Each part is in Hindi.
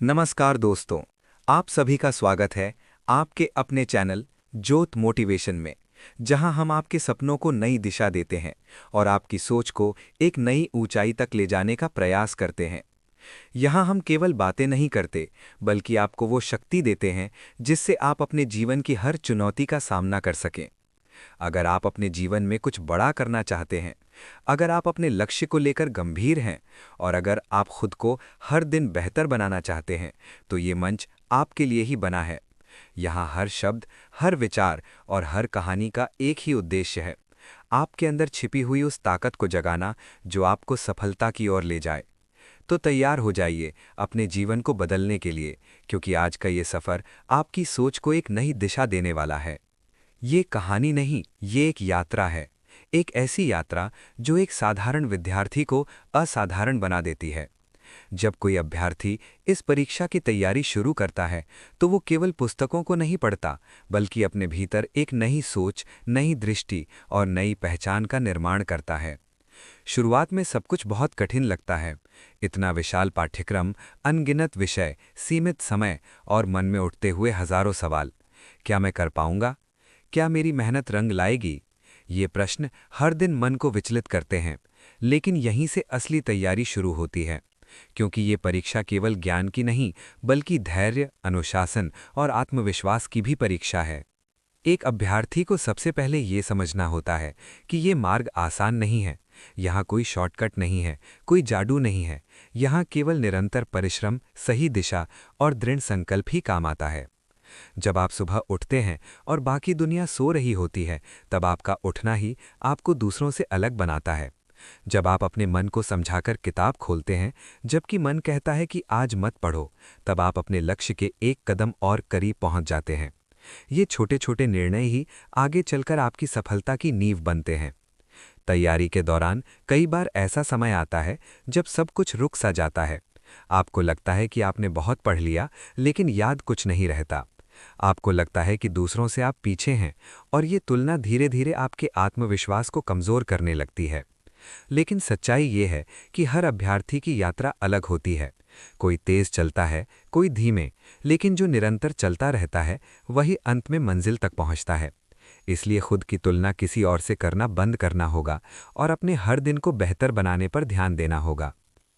नमस्कार दोस्तों, आप सभी का स्वागत है आपके अपने चैनल ज्योत मोटिवेशन में, जहां हम आपके सपनों को नई दिशा देते हैं और आपकी सोच को एक नई ऊंचाई तक ले जाने का प्रयास करते हैं। यहां हम केवल बातें नहीं करते, बल्कि आपको वो शक्ति देते हैं जिससे आप अपने जीवन की हर चुनौती का सामना कर सकें। अगर आप अपने जीवन में कुछ बड़ा करना चाहते हैं, अगर आप अपने लक्ष्य को लेकर गंभीर हैं और अगर आप खुद को हर दिन बेहतर बनाना चाहते हैं, तो ये मंच आपके लिए ही बना है। यहाँ हर शब्द, हर विचार और हर कहानी का एक ही उद्देश्य है, आपके अंदर छिपी हुई उस ताकत को जगाना जो आपको सफलता की ओर ले जाए। तो तैयार हो जाइए अपने जीवन को बदलने के लिए, क्योंकि आज का ये सफ़र आपकी सोच को एक नई दिशा देने वाला है। ये कहानी नहीं, ये एक यात्रा है। एक ऐसी यात्रा जो एक साधारण विद्यार्थी को असाधारण बना देती है। जब कोई अभ्यर्थी इस परीक्षा की तैयारी शुरू करता है, तो वो केवल पुस्तकों को नहीं पढ़ता, बल्कि अपने भीतर एक नई सोच, नई दृष्टि और नई पहचान का निर्माण करता है। शुरुआत में सब कुछ बहुत कठिन लगता है। इतना विशाल पाठ्यक्रम, अनगिनत विषय, सीमित समय और मन में उठते हुए हजारों सवाल। क्या मैं कर पाऊंगा? क्या मेरी मेहनत रंग लाएगी? ये प्रश्न हर दिन मन को विचलित करते हैं, लेकिन यहीं से असली तैयारी शुरू होती है, क्योंकि ये परीक्षा केवल ज्ञान की नहीं, बल्कि धैर्य, अनुशासन और आत्मविश्वास की भी परीक्षा है। एक अभ्यर्थी को सबसे पहले ये समझना होता है कि ये मार्ग आसान नहीं है। यहाँ कोई शॉर्टकट नहीं है, कोई जादू नहीं है। यहाँ केवल निरंतर परिश्रम, सही दिशा और दृढ़ संकल्प ही काम आता है। जब आप सुबह उठते हैं और बाकी दुनिया सो रही होती है, तब आपका उठना ही आपको दूसरों से अलग बनाता है। जब आप अपने मन को समझाकर किताब खोलते हैं, जबकि मन कहता है कि आज मत पढ़ो, तब आप अपने लक्ष्य के एक कदम और करीब पहुंच जाते हैं। ये छोटे छोटे निर्णय ही आगे चलकर आपकी सफलता की नींव बनते हैं। तैयारी के दौरान कई बार ऐसा समय आता है जब सब कुछ रुक सा जाता है। आपको लगता है कि आपने बहुत पढ़ लिया, लेकिन याद कुछ नहीं रहता। आपको लगता है कि दूसरों से आप पीछे हैं और ये तुलना धीरे धीरे आपके आत्मविश्वास को कमज़ोर करने लगती है। लेकिन सच्चाई ये है कि हर अभ्यर्थी की यात्रा अलग होती है। कोई तेज चलता है, कोई धीमे, लेकिन जो निरंतर चलता रहता है वही अंत में मंजिल तक पहुंचता है। इसलिए खुद की तुलना किसी और से करना बंद करना होगा और अपने हर दिन को बेहतर बनाने पर ध्यान देना होगा।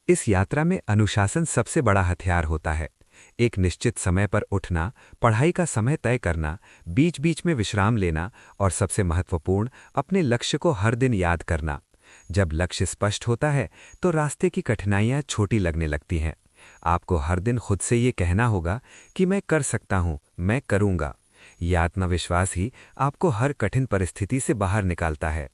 इस यात्रा में अनुशासन सबसे बड़ा हथियार होता है। एक निश्चित समय पर उठना, पढ़ाई का समय तय करना, बीच बीच में विश्राम लेना और सबसे महत्वपूर्ण, अपने लक्ष्य को हर दिन याद करना। जब लक्ष्य स्पष्ट होता है तो रास्ते की कठिनाइयां छोटी लगने लगती हैं। आपको हर दिन खुद से ये कहना होगा कि मैं कर सकता हूं, मैं करूंगा। यह आत्मविश्वास ही आपको हर कठिन परिस्थिति से बाहर निकालता है।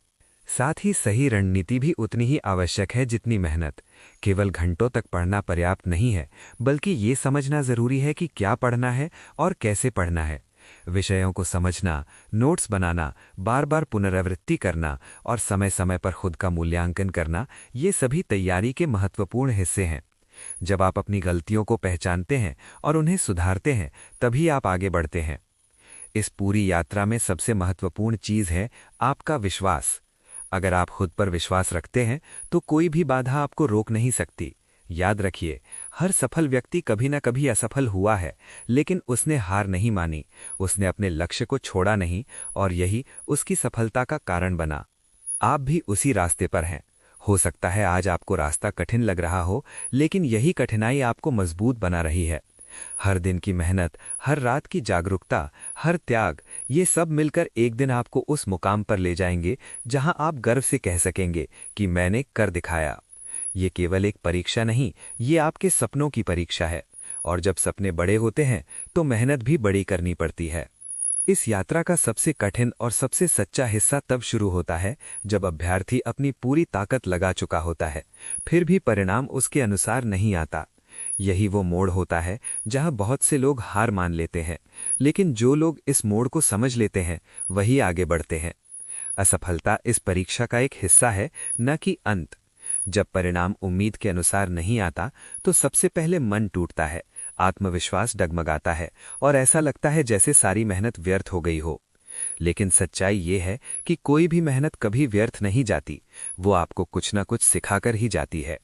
साथ ही सही रणनीति भी उतनी ही आवश्यक है जितनी मेहनत। केवल घंटों तक पढ़ना पर्याप्त नहीं है, बल्कि ये समझना जरूरी है कि क्या पढ़ना है और कैसे पढ़ना है। विषयों को समझना, नोट्स बनाना, बार बार पुनरावृत्ति करना और समय समय पर खुद का मूल्यांकन करना, ये सभी तैयारी के महत्वपूर्ण हिस्से हैं। जब आप अपनी गलतियों को पहचानते हैं और उन्हें सुधारते हैं, तभी आप आगे बढ़ते हैं। इस पूरी यात्रा में सबसे महत्वपूर्ण चीज़ है आपका विश्वास। अगर आप खुद पर विश्वास रखते हैं तो कोई भी बाधा आपको रोक नहीं सकती। याद रखिए, हर सफल व्यक्ति कभी न कभी असफल हुआ है, लेकिन उसने हार नहीं मानी, उसने अपने लक्ष्य को छोड़ा नहीं और यही उसकी सफलता का कारण बना। आप भी उसी रास्ते पर हैं। हो सकता है आज आपको रास्ता कठिन लग रहा हो, लेकिन यही कठिनाई आपको मजबूत बना रही है। हर दिन की मेहनत, हर रात की जागरूकता, हर त्याग, ये सब मिलकर एक दिन आपको उस मुकाम पर ले जाएंगे जहां आप गर्व से कह सकेंगे कि मैंने कर दिखाया। ये केवल एक परीक्षा नहीं, ये आपके सपनों की परीक्षा है। और जब सपने बड़े होते हैं तो मेहनत भी बड़ी करनी पड़ती है। इस यात्रा का सबसे कठिन और सबसे सच्चा हिस्सा तब शुरू होता है जब अभ्यर्थी अपनी पूरी ताकत लगा चुका होता है, फिर भी परिणाम उसके अनुसार नहीं आता। यही वो मोड़ होता है जहां बहुत से लोग हार मान लेते हैं, लेकिन जो लोग इस मोड़ को समझ लेते हैं वही आगे बढ़ते हैं। असफलता इस परीक्षा का एक हिस्सा है, न कि अंत। जब परिणाम उम्मीद के अनुसार नहीं आता तो सबसे पहले मन टूटता है, आत्मविश्वास डगमगाता है और ऐसा लगता है जैसे सारी मेहनत व्यर्थ हो गई हो। लेकिन सच्चाई ये है कि कोई भी मेहनत कभी व्यर्थ नहीं जाती, वो आपको कुछ ना कुछ सिखाकर ही जाती है।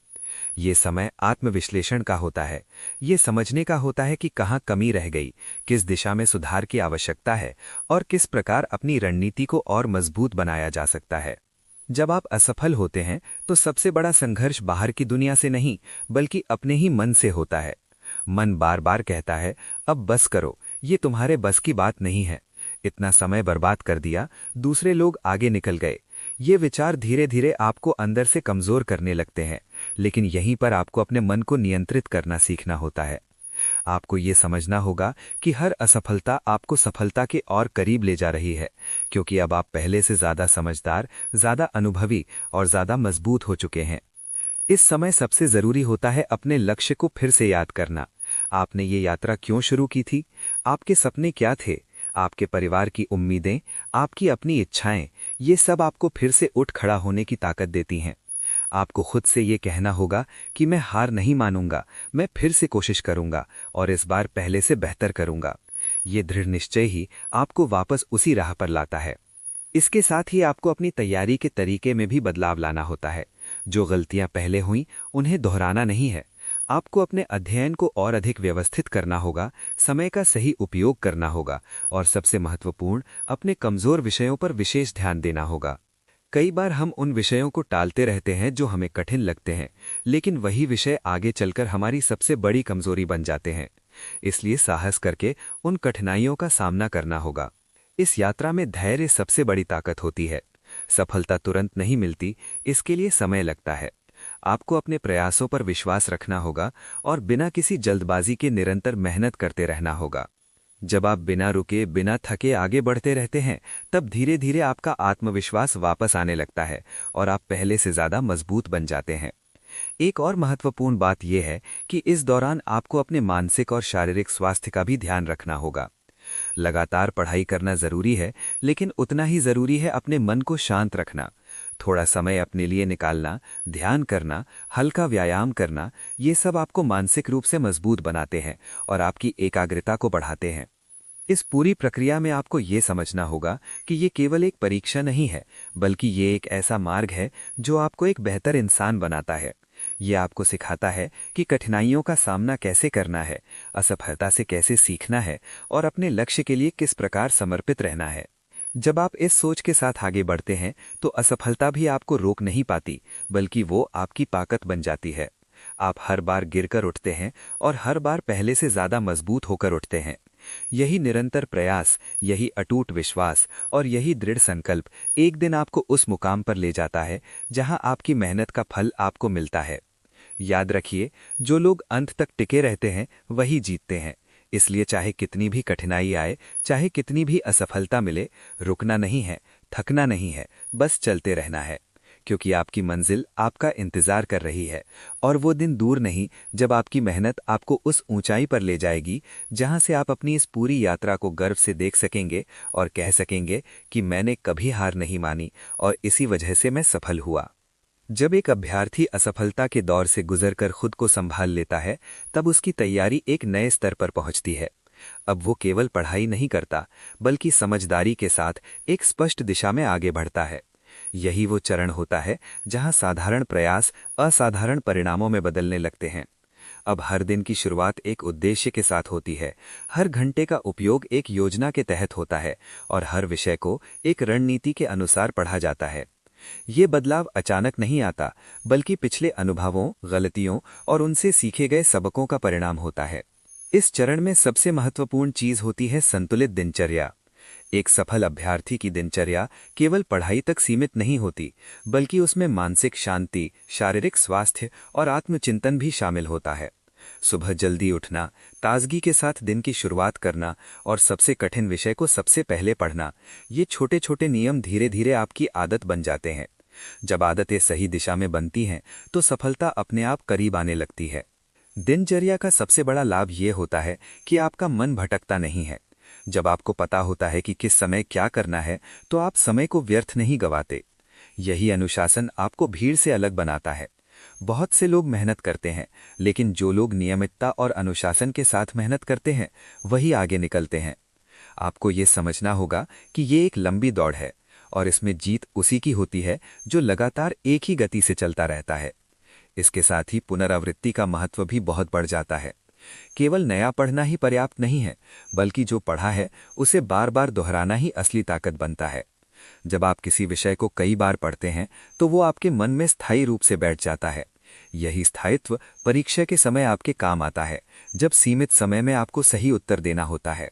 ये समय आत्मविश्लेषण का होता है। ये समझने का होता है कि कहाँ कमी रह गई, किस दिशा में सुधार की आवश्यकता है और किस प्रकार अपनी रणनीति को और मजबूत बनाया जा सकता है। जब आप असफल होते हैं तो सबसे बड़ा संघर्ष बाहर की दुनिया से नहीं, बल्कि अपने ही मन से होता है। मन बार बार कहता है, अब बस करो, ये तुम्हारे बस की बात नहीं है, इतना समय बर्बाद कर दिया, दूसरे लोग आगे निकल गए। ये विचार धीरे धीरे आपको अंदर से कमजोर करने लगते हैं, लेकिन यहीं पर आपको अपने मन को नियंत्रित करना सीखना होता है। आपको ये समझना होगा कि हर असफलता आपको सफलता के और करीब ले जा रही है, क्योंकि अब आप पहले से ज्यादा समझदार, ज्यादा अनुभवी और ज्यादा मजबूत हो चुके हैं। इस समय सबसे जरूरी होता है अपने लक्ष्य को फिर से याद करना। आपने ये यात्रा क्यों शुरू की थी? आपके सपने क्या थे? आपके परिवार की उम्मीदें, आपकी अपनी इच्छाएं, ये सब आपको फिर से उठ खड़ा होने की ताकत देती हैं। आपको खुद से ये कहना होगा कि मैं हार नहीं मानूंगा, मैं फिर से कोशिश करूंगा और इस बार पहले से बेहतर करूंगा। ये दृढ़ निश्चय ही आपको वापस उसी राह पर लाता है। इसके साथ ही आपको अपनी तैयारी के तरीके में भी बदलाव लाना होता है। जो गलतियां पहले हुईं, उन्हें दोहराना नहीं है। आपको अपने अध्ययन को और अधिक व्यवस्थित करना होगा, समय का सही उपयोग करना होगा और सबसे महत्वपूर्ण, अपने कमजोर विषयों पर विशेष ध्यान देना होगा। कई बार हम उन विषयों को टालते रहते हैं जो हमें कठिन लगते हैं, लेकिन वही विषय आगे चलकर हमारी सबसे बड़ी कमजोरी बन जाते हैं। इसलिए साहस करके उन कठिनाइयों का सामना करना होगा। इस यात्रा में धैर्य सबसे बड़ी ताकत होती है। सफलता तुरंत नहीं मिलती, इसके लिए समय लगता है। आपको अपने प्रयासों पर विश्वास रखना होगा और बिना किसी जल्दबाजी के निरंतर मेहनत करते रहना होगा। जब आप बिना रुके, बिना थके आगे बढ़ते रहते हैं, तब धीरे धीरे आपका आत्मविश्वास वापस आने लगता है और आप पहले से ज्यादा मजबूत बन जाते हैं। एक और महत्वपूर्ण बात यह है कि इस दौरान आपको अपने मानसिक और शारीरिक स्वास्थ्य का भी ध्यान रखना होगा। लगातार पढ़ाई करना जरूरी है, लेकिन उतना ही जरूरी है अपने मन को शांत रखना। थोड़ा समय अपने लिए निकालना, ध्यान करना, हल्का व्यायाम करना, ये सब आपको मानसिक रूप से मजबूत बनाते हैं और आपकी एकाग्रता को बढ़ाते हैं। इस पूरी प्रक्रिया में आपको ये समझना होगा कि ये केवल एक परीक्षा नहीं है, बल्कि ये एक ऐसा मार्ग है जो आपको एक बेहतर इंसान बनाता है। ये आपको सिखाता है कि कठिनाइयों का सामना कैसे करना है, असफलता से कैसे सीखना है और अपने लक्ष्य के लिए किस प्रकार समर्पित रहना है। जब आप इस सोच के साथ आगे बढ़ते हैं तो असफलता भी आपको रोक नहीं पाती, बल्कि वो आपकी ताकत बन जाती है। आप हर बार गिरकर उठते हैं और हर बार पहले से ज्यादा मजबूत होकर उठते हैं। यही निरंतर प्रयास, यही अटूट विश्वास और यही दृढ़ संकल्प एक दिन आपको उस मुकाम पर ले जाता है जहां आपकी मेहनत का फल आपको मिलता है। याद रखिए, जो लोग अंत तक टिके रहते हैं वही जीतते हैं। इसलिए चाहे कितनी भी कठिनाई आए, चाहे कितनी भी असफलता मिले, रुकना नहीं है, थकना नहीं है, बस चलते रहना है, क्योंकि आपकी मंजिल आपका इंतजार कर रही है और वो दिन दूर नहीं जब आपकी मेहनत आपको उस ऊंचाई पर ले जाएगी जहां से आप अपनी इस पूरी यात्रा को गर्व से देख सकेंगे और कह सकेंगे कि मैंने कभी हार नहीं मानी और इसी वजह से मैं सफल हुआ। जब एक अभ्यर्थी असफलता के दौर से गुजरकर खुद को संभाल लेता है, तब उसकी तैयारी एक नए स्तर पर पहुंचती है। अब वो केवल पढ़ाई नहीं करता, बल्कि समझदारी के साथ एक स्पष्ट दिशा में आगे बढ़ता है। यही वो चरण होता है जहां साधारण प्रयास असाधारण परिणामों में बदलने लगते हैं। अब हर दिन की शुरुआत एक उद्देश्य के साथ होती है, हर घंटे का उपयोग एक योजना के तहत होता है और हर विषय को एक रणनीति के अनुसार पढ़ा जाता है। ये बदलाव अचानक नहीं आता, बल्कि पिछले अनुभवों, गलतियों और उनसे सीखे गए सबकों का परिणाम होता है। इस चरण में सबसे महत्वपूर्ण चीज होती है संतुलित दिनचर्या। एक सफल अभ्यर्थी की दिनचर्या केवल पढ़ाई तक सीमित नहीं होती, बल्कि उसमें मानसिक शांति, शारीरिक स्वास्थ्य और आत्मचिंतन भी शामिल होता है। सुबह जल्दी उठना, ताजगी के साथ दिन की शुरुआत करना और सबसे कठिन विषय को सबसे पहले पढ़ना, ये छोटे छोटे नियम धीरे धीरे आपकी आदत बन जाते हैं। जब आदतें सही दिशा में बनती हैं तो सफलता अपने आप करीब आने लगती है। दिनचर्या का सबसे बड़ा लाभ ये होता है कि आपका मन भटकता नहीं है। जब आपको पता होता है कि किस समय क्या करना है, तो आप समय को व्यर्थ नहीं गवाते। यही अनुशासन आपको भीड़ से अलग बनाता है। बहुत से लोग मेहनत करते हैं, लेकिन जो लोग नियमितता और अनुशासन के साथ मेहनत करते हैं वही आगे निकलते हैं। आपको ये समझना होगा कि ये एक लंबी दौड़ है और इसमें जीत उसी की होती है जो लगातार एक ही गति से चलता रहता है। इसके साथ ही पुनरावृत्ति का महत्व भी बहुत बढ़ जाता है। केवल नया पढ़ना ही पर्याप्त नहीं है, बल्कि जो पढ़ा है उसे बार बार दोहराना ही असली ताकत बनता है। जब आप किसी विषय को कई बार पढ़ते हैं तो वो आपके मन में स्थायी रूप से बैठ जाता है। यही स्थायित्व परीक्षा के समय आपके काम आता है, जब सीमित समय में आपको सही उत्तर देना होता है।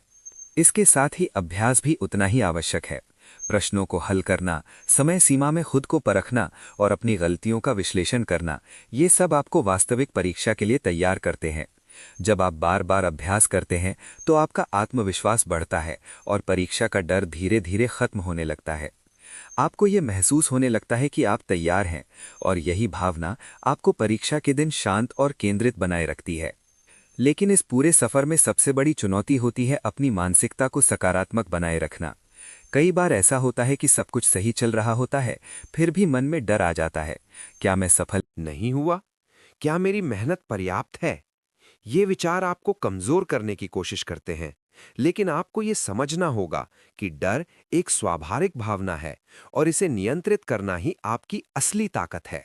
इसके साथ ही अभ्यास भी उतना ही आवश्यक है। प्रश्नों को हल करना, समय सीमा में खुद को परखना और अपनी गलतियों का विश्लेषण करना, ये सब आपको वास्तविक परीक्षा के लिए तैयार करते हैं। जब आप बार बार अभ्यास करते हैं तो आपका आत्मविश्वास बढ़ता है और परीक्षा का डर धीरे धीरे खत्म होने लगता है। आपको ये महसूस होने लगता है कि आप तैयार हैं, और यही भावना आपको परीक्षा के दिन शांत और केंद्रित बनाए रखती है। लेकिन इस पूरे सफर में सबसे बड़ी चुनौती होती है अपनी मानसिकता को सकारात्मक बनाए रखना। कई बार ऐसा होता है कि सब कुछ सही चल रहा होता है, फिर भी मन में डर आ जाता है। क्या मैं सफल नहीं हुआ? क्या मेरी मेहनत पर्याप्त है? ये विचार आपको कमजोर करने की कोशिश करते हैं। लेकिन आपको ये समझना होगा कि डर एक स्वाभाविक भावना है और इसे नियंत्रित करना ही आपकी असली ताकत है।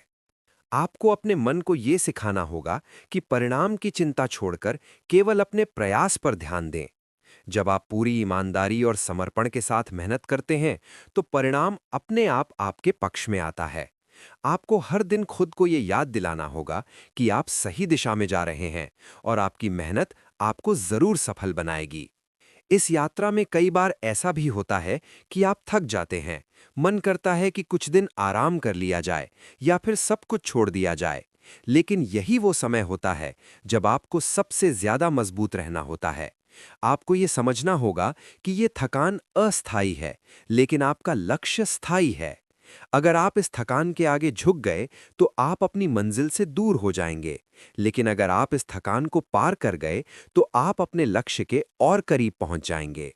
आपको अपने मन को ये सिखाना होगा कि परिणाम की चिंता छोड़कर केवल अपने प्रयास पर ध्यान दें। जब आप पूरी ईमानदारी और समर्पण के साथ मेहनत करते हैं, तो परिणाम अपने आप आपके पक्ष में आता है। आपको हर दिन खुद को ये याद दिलाना होगा कि आप सही दिशा में जा रहे हैं और आपकी मेहनत आपको जरूर सफल बनाएगी। इस यात्रा में कई बार ऐसा भी होता है कि आप थक जाते हैं, मन करता है कि कुछ दिन आराम कर लिया जाए या फिर सब कुछ छोड़ दिया जाए। लेकिन यही वो समय होता है जब आपको सबसे ज्यादा मजबूत रहना होता है। आपको ये समझना होगा कि ये थकान अस्थायी है, लेकिन आपका लक्ष्य स्थायी है। अगर आप इस थकान के आगे झुक गए तो आप अपनी मंजिल से दूर हो जाएंगे, लेकिन अगर आप इस थकान को पार कर गए तो आप अपने लक्ष्य के और करीब पहुंच जाएंगे।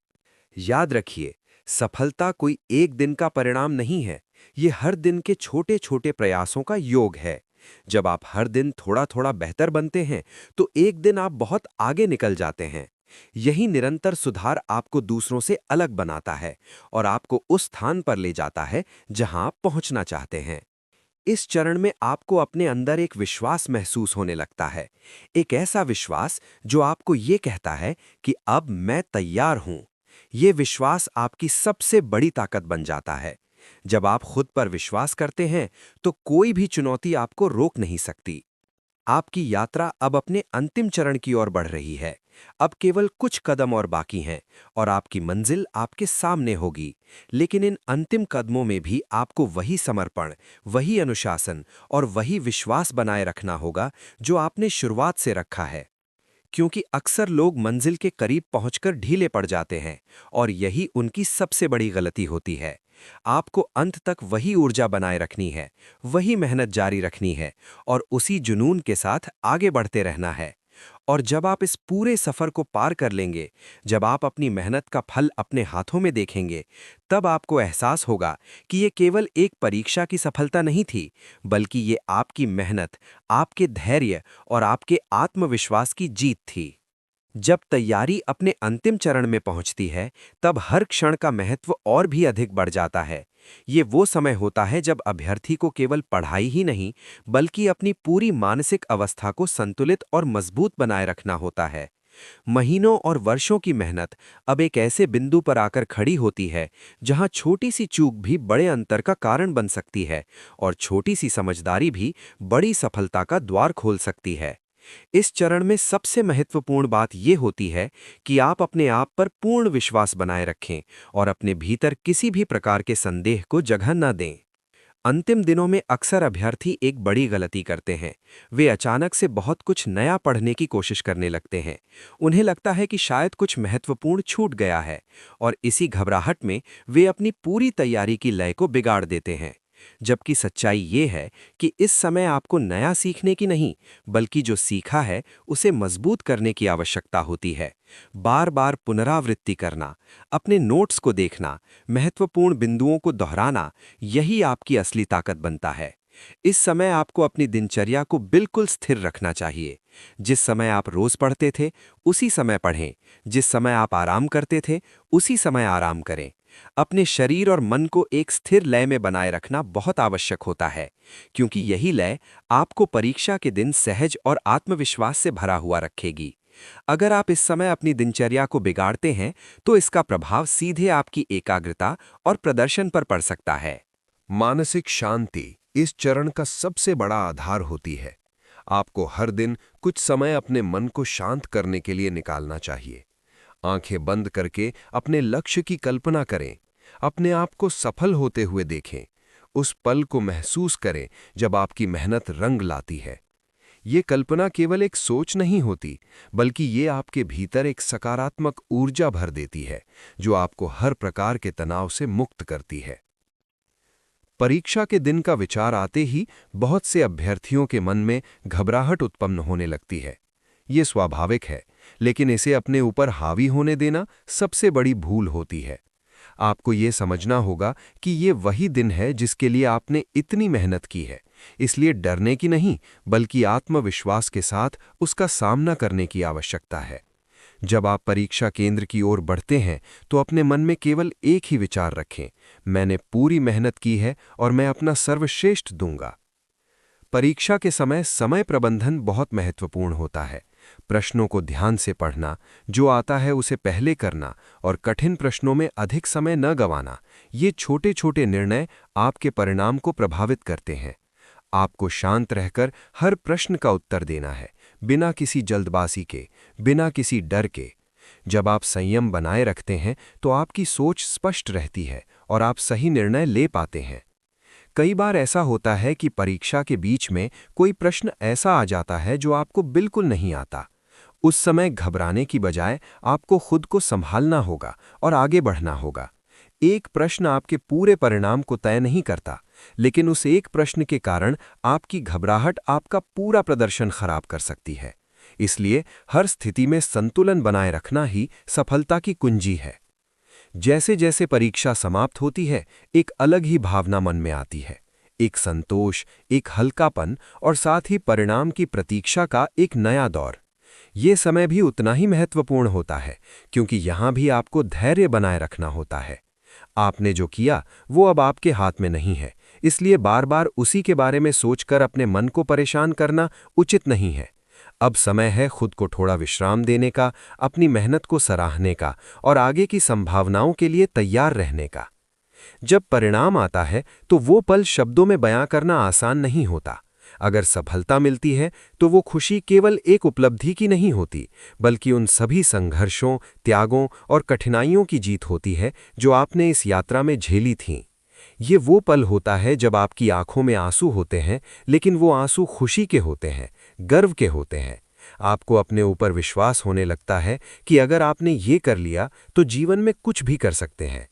याद रखिए, सफलता कोई एक दिन का परिणाम नहीं है, ये हर दिन के छोटे छोटे प्रयासों का योग है। जब आप हर दिन थोड़ा थोड़ा बेहतर बनते हैं तो एक दिन आप बहुत आगे निकल जाते हैं। यही निरंतर सुधार आपको दूसरों से अलग बनाता है और आपको उस स्थान पर ले जाता है जहां आप पहुंचना चाहते हैं। इस चरण में आपको अपने अंदर एक विश्वास महसूस होने लगता है, एक ऐसा विश्वास जो आपको ये कहता है कि अब मैं तैयार हूं। ये विश्वास आपकी सबसे बड़ी ताकत बन जाता है। जब आप खुद पर विश्वास करते हैं तो कोई भी चुनौती आपको रोक नहीं सकती। आपकी यात्रा अब अपने अंतिम चरण की ओर बढ़ रही है। अब केवल कुछ कदम और बाकी हैं और आपकी मंजिल आपके सामने होगी। लेकिन इन अंतिम कदमों में भी आपको वही समर्पण, वही अनुशासन और वही विश्वास बनाए रखना होगा जो आपने शुरुआत से रखा है। क्योंकि अक्सर लोग मंजिल के करीब पहुंचकर ढीले पड़ जाते हैं और यही उनकी सबसे बड़ी गलती होती है। आपको अंत तक वही ऊर्जा बनाए रखनी है, वही मेहनत जारी रखनी है और उसी जुनून के साथ आगे बढ़ते रहना है। और जब आप इस पूरे सफर को पार कर लेंगे, जब आप अपनी मेहनत का फल अपने हाथों में देखेंगे, तब आपको एहसास होगा कि ये केवल एक परीक्षा की सफलता नहीं थी, बल्कि ये आपकी मेहनत, आपके धैर्य और आपके आत्मविश्वास की जीत थी। जब तैयारी अपने अंतिम चरण में पहुंचती है, तब हर क्षण का महत्व और भी अधिक बढ़ जाता है। ये वो समय होता है जब अभ्यर्थी को केवल पढ़ाई ही नहीं, बल्कि अपनी पूरी मानसिक अवस्था को संतुलित और मजबूत बनाए रखना होता है। महीनों और वर्षों की मेहनत अब एक ऐसे बिंदु पर आकर खड़ी होती है जहां छोटी सी चूक भी बड़े अंतर का कारण बन सकती है और छोटी सी समझदारी भी बड़ी सफलता का द्वार खोल सकती है। इस चरण में सबसे महत्वपूर्ण बात यह होती है कि आप अपने आप पर पूर्ण विश्वास बनाए रखें और अपने भीतर किसी भी प्रकार के संदेह को जगह न दें। अंतिम दिनों में अक्सर अभ्यर्थी एक बड़ी गलती करते हैं। वे अचानक से बहुत कुछ नया पढ़ने की कोशिश करने लगते हैं। उन्हें लगता है कि शायद कुछ महत्वपूर्ण छूट गया है और इसी घबराहट में वे अपनी पूरी तैयारी की लय को बिगाड़ देते हैं। जबकि सच्चाई ये है कि इस समय आपको नया सीखने की नहीं, बल्कि जो सीखा है उसे मजबूत करने की आवश्यकता होती है। बार बार पुनरावृत्ति करना, अपने नोट्स को देखना, महत्वपूर्ण बिंदुओं को दोहराना, यही आपकी असली ताकत बनता है। इस समय आपको अपनी दिनचर्या को बिल्कुल स्थिर रखना चाहिए। जिस समय आप रोज पढ़ते थे, उसी समय पढ़ें। जिस समय आप आराम करते थे, उसी समय आराम करें। अपने शरीर और मन को एक स्थिर लय में बनाए रखना बहुत आवश्यक होता है, क्योंकि यही लय आपको परीक्षा के दिन सहज और आत्मविश्वास से भरा हुआ रखेगी। अगर आप इस समय अपनी दिनचर्या को बिगाड़ते हैं, तो इसका प्रभाव सीधे आपकी एकाग्रता और प्रदर्शन पर पड़ सकता है। मानसिक शांति इस चरण का सबसे बड़ा आधार होती है। आपको हर दिन कुछ समय अपने मन को शांत करने के लिए निकालना चाहिए। आंखें बंद करके अपने लक्ष्य की कल्पना करें। अपने आप को सफल होते हुए देखें। उस पल को महसूस करें जब आपकी मेहनत रंग लाती है। ये कल्पना केवल एक सोच नहीं होती, बल्कि ये आपके भीतर एक सकारात्मक ऊर्जा भर देती है, जो आपको हर प्रकार के तनाव से मुक्त करती है। परीक्षा के दिन का विचार आते ही बहुत से अभ्यर्थियों के मन में घबराहट उत्पन्न होने लगती है। ये स्वाभाविक है, लेकिन इसे अपने ऊपर हावी होने देना सबसे बड़ी भूल होती है। आपको ये समझना होगा कि ये वही दिन है जिसके लिए आपने इतनी मेहनत की है, इसलिए डरने की नहीं, बल्कि आत्मविश्वास के साथ उसका सामना करने की आवश्यकता है। जब आप परीक्षा केंद्र की ओर बढ़ते हैं, तो अपने मन में केवल एक ही विचार रखें, मैंने पूरी मेहनत की है और मैं अपना सर्वश्रेष्ठ दूंगा। परीक्षा के समय समय प्रबंधन बहुत महत्वपूर्ण होता है। प्रश्नों को ध्यान से पढ़ना, जो आता है उसे पहले करना और कठिन प्रश्नों में अधिक समय न गंवाना, ये छोटे छोटे निर्णय आपके परिणाम को प्रभावित करते हैं। आपको शांत रहकर हर प्रश्न का उत्तर देना है, बिना किसी जल्दबाजी के, बिना किसी डर के। जब आप संयम बनाए रखते हैं, तो आपकी सोच स्पष्ट रहती है और आप सही निर्णय ले पाते हैं। कई बार ऐसा होता है कि परीक्षा के बीच में कोई प्रश्न ऐसा आ जाता है जो आपको बिल्कुल नहीं आता। उस समय घबराने की बजाय आपको खुद को संभालना होगा और आगे बढ़ना होगा। एक प्रश्न आपके पूरे परिणाम को तय नहीं करता, लेकिन उस एक प्रश्न के कारण आपकी घबराहट आपका पूरा प्रदर्शन खराब कर सकती है। इसलिए हर स्थिति में संतुलन बनाए रखना ही सफलता की कुंजी है। जैसे जैसे परीक्षा समाप्त होती है, एक अलग ही भावना मन में आती है, एक संतोष, एक हल्कापन और साथ ही परिणाम की प्रतीक्षा का एक नया दौर। ये समय भी उतना ही महत्वपूर्ण होता है, क्योंकि यहाँ भी आपको धैर्य बनाए रखना होता है। आपने जो किया वो अब आपके हाथ में नहीं है, इसलिए बार बार उसी के बारे में सोचकर अपने मन को परेशान करना उचित नहीं है। अब समय है खुद को थोड़ा विश्राम देने का, अपनी मेहनत को सराहने का और आगे की संभावनाओं के लिए तैयार रहने का। जब परिणाम आता है, तो वो पल शब्दों में बयां करना आसान नहीं होता। अगर सफलता मिलती है, तो वो खुशी केवल एक उपलब्धि की नहीं होती, बल्कि उन सभी संघर्षों, त्यागों और कठिनाइयों की जीत होती है जो आपने इस यात्रा में झेली थीं। ये वो पल होता है जब आपकी आंखों में आंसू होते हैं, लेकिन वो आंसू खुशी के होते हैं, गर्व के होते हैं। आपको अपने ऊपर विश्वास होने लगता है कि अगर आपने ये कर लिया, तो जीवन में कुछ भी कर सकते हैं।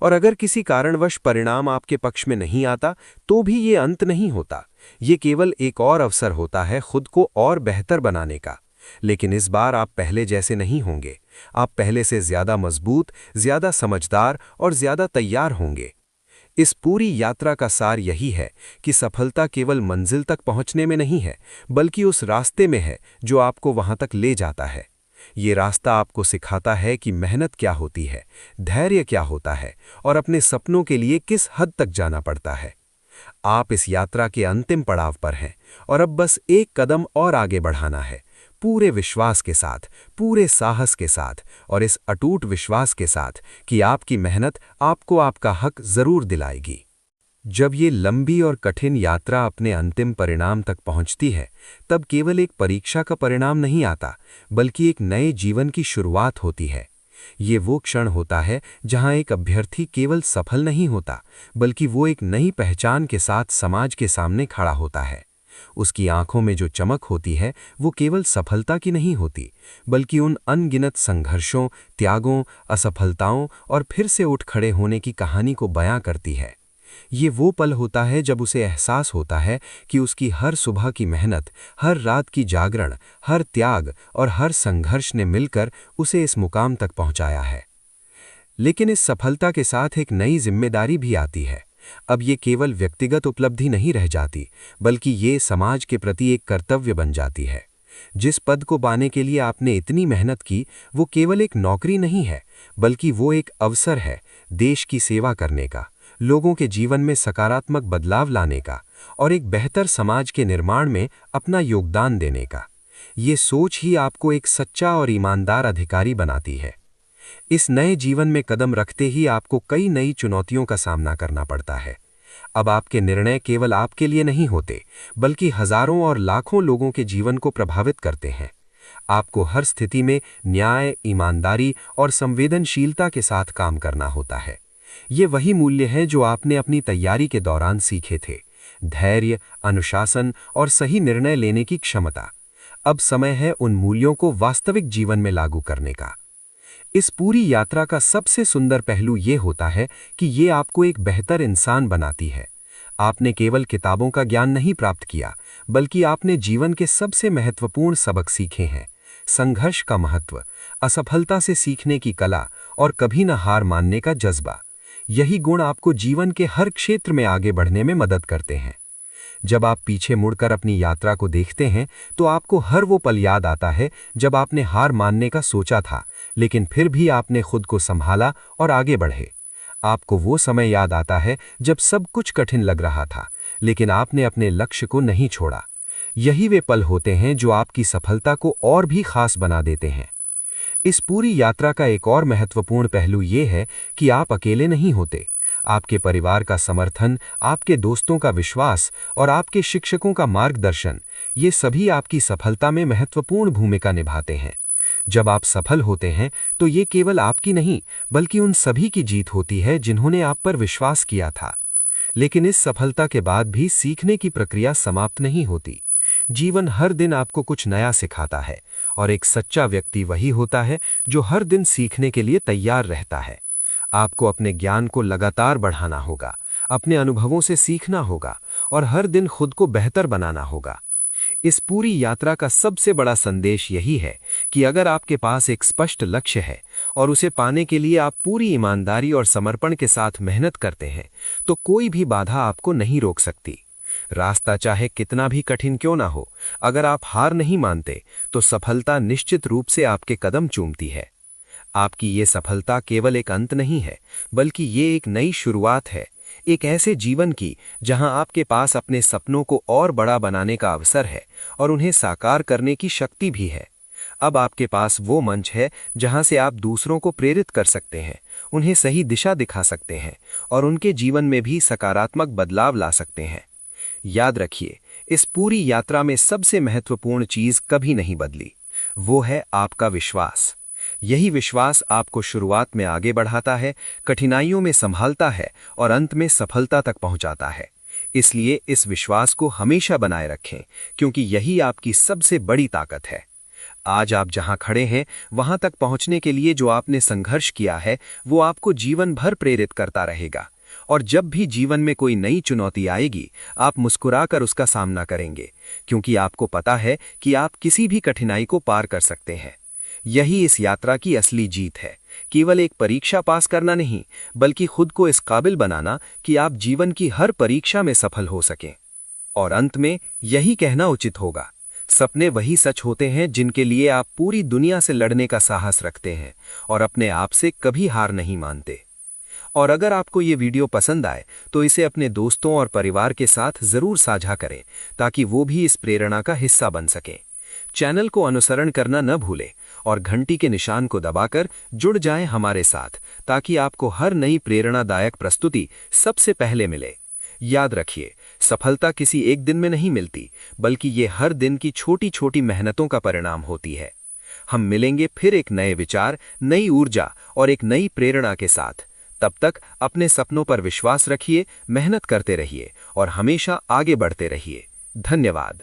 और अगर किसी कारणवश परिणाम आपके पक्ष में नहीं आता, तो भी ये अंत नहीं होता। ये केवल एक और अवसर होता है खुद को और बेहतर बनाने का। लेकिन इस बार आप पहले जैसे नहीं होंगे। आप पहले से ज्यादा मजबूत, ज्यादा समझदार और ज्यादा तैयार होंगे। इस पूरी यात्रा का सार यही है कि सफलता केवल मंजिल तक पहुंचने में नहीं है, बल्कि उस रास्ते में है जो आपको वहां तक ले जाता है। ये रास्ता आपको सिखाता है कि मेहनत क्या होती है, धैर्य क्या होता है और अपने सपनों के लिए किस हद तक जाना पड़ता है। आप इस यात्रा के अंतिम पड़ाव पर हैं और अब बस एक कदम और आगे बढ़ाना है, पूरे विश्वास के साथ, पूरे साहस के साथ और इस अटूट विश्वास के साथ कि आपकी मेहनत आपको आपका हक जरूर दिलाएगी। जब ये लंबी और कठिन यात्रा अपने अंतिम परिणाम तक पहुंचती है, तब केवल एक परीक्षा का परिणाम नहीं आता, बल्कि एक नए जीवन की शुरुआत होती है। ये वो क्षण होता है जहां एक अभ्यर्थी केवल सफल नहीं होता, बल्कि वो एक नई पहचान के साथ समाज के सामने खड़ा होता है। उसकी आंखों में जो चमक होती है, वो केवल सफलता की नहीं होती, बल्कि उन अनगिनत संघर्षों, त्यागों, असफलताओं और फिर से उठ खड़े होने की कहानी को बयां करती है। ये वो पल होता है जब उसे एहसास होता है कि उसकी हर सुबह की मेहनत, हर रात की जागरण, हर त्याग और हर संघर्ष ने मिलकर उसे इस मुकाम तक पहुंचाया है। लेकिन इस सफलता के साथ एक नई जिम्मेदारी भी आती है। अब ये केवल व्यक्तिगत उपलब्धि नहीं रह जाती, बल्कि ये समाज के प्रति एक कर्तव्य बन जाती है। जिस पद को पाने के लिए आपने इतनी मेहनत की, वो केवल एक नौकरी नहीं है, बल्कि वो एक अवसर है देश की सेवा करने का, लोगों के जीवन में सकारात्मक बदलाव लाने का और एक बेहतर समाज के निर्माण में अपना योगदान देने का। ये सोच ही आपको एक सच्चा और ईमानदार अधिकारी बनाती है। इस नए जीवन में कदम रखते ही आपको कई नई चुनौतियों का सामना करना पड़ता है। अब आपके निर्णय केवल आपके लिए नहीं होते, बल्कि हजारों और लाखों लोगों के जीवन को प्रभावित करते हैं। आपको हर स्थिति में न्याय, ईमानदारी और संवेदनशीलता के साथ काम करना होता है। ये वही मूल्य हैं जो आपने अपनी तैयारी के दौरान सीखे थे: धैर्य, अनुशासन और सही निर्णय लेने की क्षमता। अब समय है उन मूल्यों को वास्तविक जीवन में लागू करने का। इस पूरी यात्रा का सबसे सुंदर पहलू ये होता है कि ये आपको एक बेहतर इंसान बनाती है। आपने केवल किताबों का ज्ञान नहीं प्राप्त किया, बल्कि आपने जीवन के सबसे महत्वपूर्ण सबक सीखे हैं: संघर्ष का महत्व, असफलता से सीखने की कला और कभी न हार मानने का जज्बा। यही गुण आपको जीवन के हर क्षेत्र में आगे बढ़ने में मदद करते हैं। जब आप पीछे मुड़कर अपनी यात्रा को देखते हैं, तो आपको हर वो पल याद आता है जब आपने हार मानने का सोचा था, लेकिन फिर भी आपने खुद को संभाला और आगे बढ़े। आपको वो समय याद आता है जब सब कुछ कठिन लग रहा था, लेकिन आपने अपने लक्ष्य को नहीं छोड़ा। यही वे पल होते हैं जो आपकी सफलता को और भी खास बना देते हैं। इस पूरी यात्रा का एक और महत्वपूर्ण पहलू ये है कि आप अकेले नहीं होते। आपके परिवार का समर्थन, आपके दोस्तों का विश्वास और आपके शिक्षकों का मार्गदर्शन, ये सभी आपकी सफलता में महत्वपूर्ण भूमिका निभाते हैं। जब आप सफल होते हैं, तो ये केवल आपकी नहीं, बल्कि उन सभी की जीत होती है जिन्होंने आप पर विश्वास किया था। लेकिन इस सफलता के बाद भी सीखने की प्रक्रिया समाप्त नहीं होती। जीवन हर दिन आपको कुछ नया सिखाता है, और एक सच्चा व्यक्ति वही होता है जो हर दिन सीखने के लिए तैयार रहता है। आपको अपने ज्ञान को लगातार बढ़ाना होगा, अपने अनुभवों से सीखना होगा और हर दिन खुद को बेहतर बनाना होगा। इस पूरी यात्रा का सबसे बड़ा संदेश यही है कि अगर आपके पास एक स्पष्ट लक्ष्य है और उसे पाने के लिए आप पूरी ईमानदारी और समर्पण के साथ मेहनत करते हैं, तो कोई भी बाधा आपको नहीं रोक सकती। रास्ता चाहे कितना भी कठिन क्यों ना हो, अगर आप हार नहीं मानते, तो सफलता निश्चित रूप से आपके कदम चूमती है। आपकी ये सफलता केवल एक अंत नहीं है, बल्कि ये एक नई शुरुआत है, एक ऐसे जीवन की जहां आपके पास अपने सपनों को और बड़ा बनाने का अवसर है और उन्हें साकार करने की शक्ति भी है। अब आपके पास वो मंच है जहां से आप दूसरों को प्रेरित कर सकते हैं, उन्हें सही दिशा दिखा सकते हैं और उनके जीवन में भी सकारात्मक बदलाव ला सकते हैं। याद रखिए, इस पूरी यात्रा में सबसे महत्वपूर्ण चीज कभी नहीं बदली। वो है आपका विश्वास। यही विश्वास आपको शुरुआत में आगे बढ़ाता है, कठिनाइयों में संभालता है और अंत में सफलता तक पहुंचाता है। इसलिए इस विश्वास को हमेशा बनाए रखें, क्योंकि यही आपकी सबसे बड़ी ताकत है। आज आप जहां खड़े हैं, वहां तक पहुंचने के लिए जो आपने संघर्ष किया है, वो आपको जीवन भर प्रेरित करता रहेगा। और जब भी जीवन में कोई नई चुनौती आएगी, आप मुस्कुराकर उसका सामना करेंगे, क्योंकि आपको पता है कि आप किसी भी कठिनाई को पार कर सकते हैं। यही इस यात्रा की असली जीत है, केवल एक परीक्षा पास करना नहीं, बल्कि खुद को इस काबिल बनाना कि आप जीवन की हर परीक्षा में सफल हो सकें। और अंत में यही कहना उचित होगा, सपने वही सच होते हैं जिनके लिए आप पूरी दुनिया से लड़ने का साहस रखते हैं और अपने आप से कभी हार नहीं मानते। और अगर आपको ये वीडियो पसंद आए, तो इसे अपने दोस्तों और परिवार के साथ जरूर साझा करें, ताकि वो भी इस प्रेरणा का हिस्सा बन सकें। चैनल को अनुसरण करना न भूलें और घंटी के निशान को दबाकर जुड़ जाएं हमारे साथ, ताकि आपको हर नई प्रेरणादायक प्रस्तुति सबसे पहले मिले। याद रखिए, सफलता किसी एक दिन में नहीं मिलती, बल्कि ये हर दिन की छोटी छोटी मेहनतों का परिणाम होती है। हम मिलेंगे फिर एक नए विचार, नई ऊर्जा और एक नई प्रेरणा के साथ। तब तक अपने सपनों पर विश्वास रखिए, मेहनत करते रहिए और हमेशा आगे बढ़ते रहिए। धन्यवाद।